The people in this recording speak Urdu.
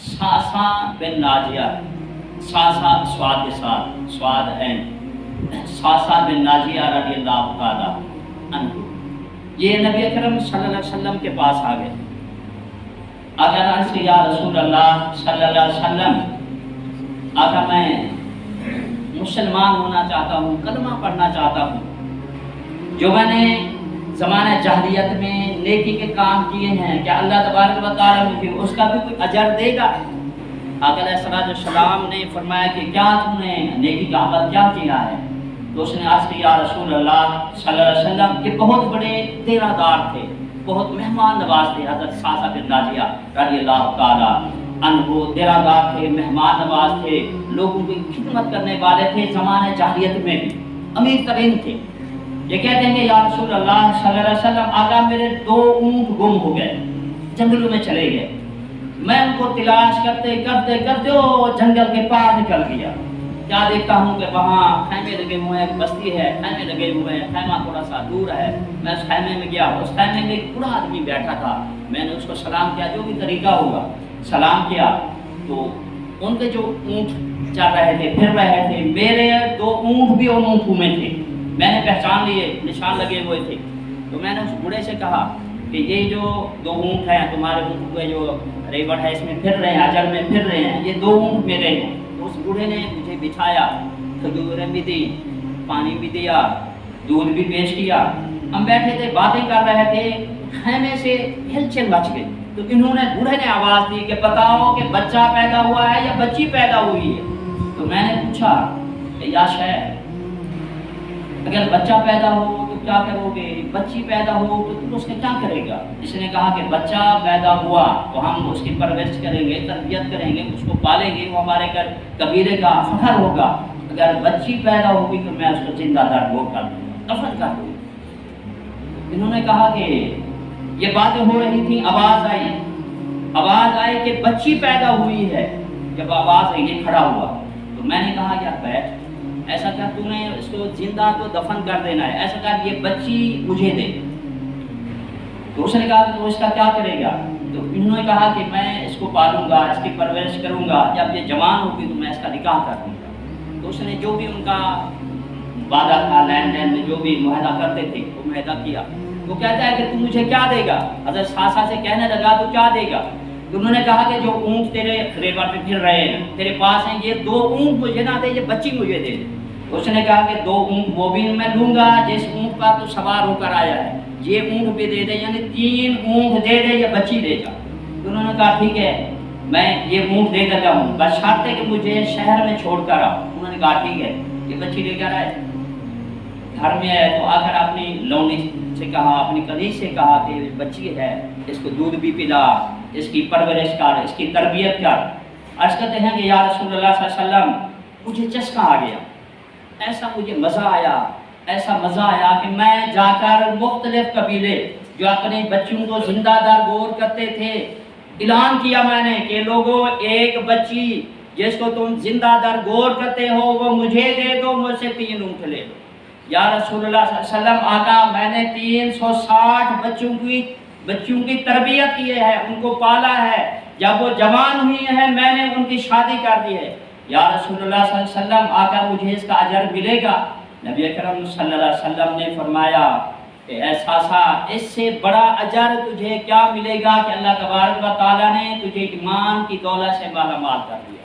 ساسا بن ناجیہ، ساسا سواد کے ساتھ سواد عین، ساسا بن ناجیہ رضی اللہ تعالیٰ عنہ، یہ نبی اکرم صلی اللہ علیہ وسلم کے پاس آ گئے۔ اگر عرض یا رسول اللہ صلی اللہ علیہ وسلم، اگر میں مسلمان ہونا چاہتا ہوں، کلمہ پڑھنا چاہتا ہوں، جو میں نے زمانہ جاہلیت میں نیکی کے کام کیے ہیں، کیا اللہ تبارک و تعالیٰ مجھے اس کا بھی کوئی اجر دے گا؟ آقا علیہ السلام نے فرمایا کہ کیا تم نے نیکی کا عمل کیا کیا ہے؟ تو اس نے عرض کیا یا رسول اللہ صلی اللہ علیہ وسلم کہ بہت بڑے دیرہ دار تھے، بہت مہمان نواز تھے حضرت ساسا بن ناجیہ رضی اللہ تعالیٰ عنہ، دیرہ دار تھے، مہمان نواز تھے، لوگوں کی خدمت کرنے والے تھے، زمانہ جاہلیت میں بھی امیر ترین تھے۔ یہ کہتے ہیں کہ یا رسول اللہ صلی اللہ علیہ وسلم، آقا میرے 2 اونٹ گم ہو گئے، جنگلوں میں چلے گئے، میں ان کو تلاش کرتے کرتے کرتے وہ جنگل کے پار نکل گیا، کیا دیکھتا ہوں کہ وہاں خیمے لگے ہوئے ہیں، ایک بستی ہے، خیمے لگے ہوئے ہیں، خیمہ تھوڑا سا دور ہے، میں اس خیمے میں گیا، اس خیمے میں ایک بوڑھا آدمی بیٹھا تھا، میں نے اس کو سلام کیا، جو بھی طریقہ ہوگا سلام کیا، تو ان کے جو اونٹ چل رہے تھے، پھر رہے تھے، میرے 2 اونٹ بھی ان اونٹوں میں تھے، میں نے پہچان لیے، نشان لگے ہوئے تھے، تو میں نے اس بوڑھے سے کہا کہ یہ جو 2 اونٹ ہیں تمہارے اونٹ کے جو ریوڑ ہے اس میں پھر رہے ہیں، اجل میں پھر رہے ہیں، یہ 2 اونٹ میرے ہیں۔ تو اس بوڑھے نے مجھے بٹھایا، کھجوریں بھی دی، پانی بھی دیا، دودھ بھی پیش کیا، ہم بیٹھے تھے باتیں کر رہے تھے، خیمے سے ہلچل مچ گئی، تو انہوں نے بوڑھے نے آواز دی کہ بتاؤ کہ بچہ پیدا ہوا ہے یا بچی پیدا ہوئی ہے؟ تو میں نے پوچھا کہ یا شہر، اگر بچہ پیدا ہو تو کیا کرو گے، بچی پیدا ہو تو تم اس نے کیا کرے گا؟ اس نے کہا کہ بچہ پیدا ہوا تو ہم اس کی پرورش کریں گے، تربیت کریں گے، اس کو پالیں گے، وہ ہمارے گھر قبیلے کا فخر ہوگا، اگر بچی پیدا ہوگی تو میں اس کو زندہ دار کر دوں گا، دفن کر دوں گا۔ انہوں نے کہا کہ یہ باتیں ہو رہی تھیں، آواز آئی کہ بچی پیدا ہوئی ہے، جب آواز آئی یہ کھڑا ہوا، تو میں نے کہا یار بیٹھ، ایسا کر تو نے اس کو زندہ تو دفن کر دینا ہے، ایسا کر یہ بچی مجھے دے۔ تو اس نے کہا کہ تو اس کا کیا کرے گا؟ تو انہوں نے کہا کہ میں اس کو پالوں گا، اس کی پرورش کروں گا، جب یہ جوان ہوگی تو میں اس کا نکاح کر دوں گا۔ تو اس نے جو بھی ان کا وعدہ تھا، لین دین میں جو بھی معاہدہ کرتے تھے وہ معاہدہ کیا۔ وہ کہتا ہے کہ تو مجھے کیا دے گا؟ حضرت ساسا سے کہنے لگا تو کیا دے گا؟ تو انہوں نے کہا کہ جو اونٹ تیرے ریوڑ پہ پھر رہے ہیں، تیرے پاس ہیں، یہ 2 اونٹ مجھے نہ دے، یہ بچی مجھے دے دے۔ اس نے کہا کہ 2 اونٹ وہ بھی میں لوں گا جس اونٹ پر تو سوار ہو کر آیا ہے، یہ اونٹ بھی دے دے، یعنی 3 اونٹ دے دے، یہ بچی دے جا۔ تو انہوں نے کہا ٹھیک ہے میں یہ اونٹ دے دیتا ہوں، بس شرط ہے کہ مجھے شہر میں چھوڑ کر آؤ۔ انہوں نے کہا ٹھیک ہے، یہ بچی لے کر آئے، گھر میں آئے تو آ کر اپنی لونڈی سے کہا، اپنی کلیج سے کہا کہ بچی ہے، اس کو دودھ بھی پلا، اس کی پرورش کر، اس کی تربیت کر۔ عرض کرتے ہیں کہ یا رسول اللہ صلی اللہ علیہ وسلم، مجھے چسکا آ گیا، ایسا مجھے مزہ آیا، ایسا مزہ آیا کہ میں جا کر مختلف قبیلے جو اپنے بچوں کو زندہ دار گور کرتے تھے، اعلان کیا میں نے کہ لوگوں ایک بچی جس کو تم زندہ دار گور کرتے ہو وہ مجھے دے دو، مجھ سے 3 اونٹ لے لو۔ یا رسول اللہ صلی اللہ علیہ وسلم، آقا میں نے 360 بچوں کی تربیت کی ہے، ان کو پالا ہے، جب وہ جوان ہوئی ہیں میں نے ان کی شادی کر دی ہے۔ یا رسول اللہ صلی اللہ علیہ وسلم، آقا مجھے اس کا اجر ملے گا؟ نبی اکرم صلی اللہ علیہ وسلم نے فرمایا کہ اے ساسا، اس سے بڑا اجر تجھے کیا ملے گا کہ اللہ تبارک و تعالیٰ نے تجھے ایمان کی دولت سے مالا مال کر دیا۔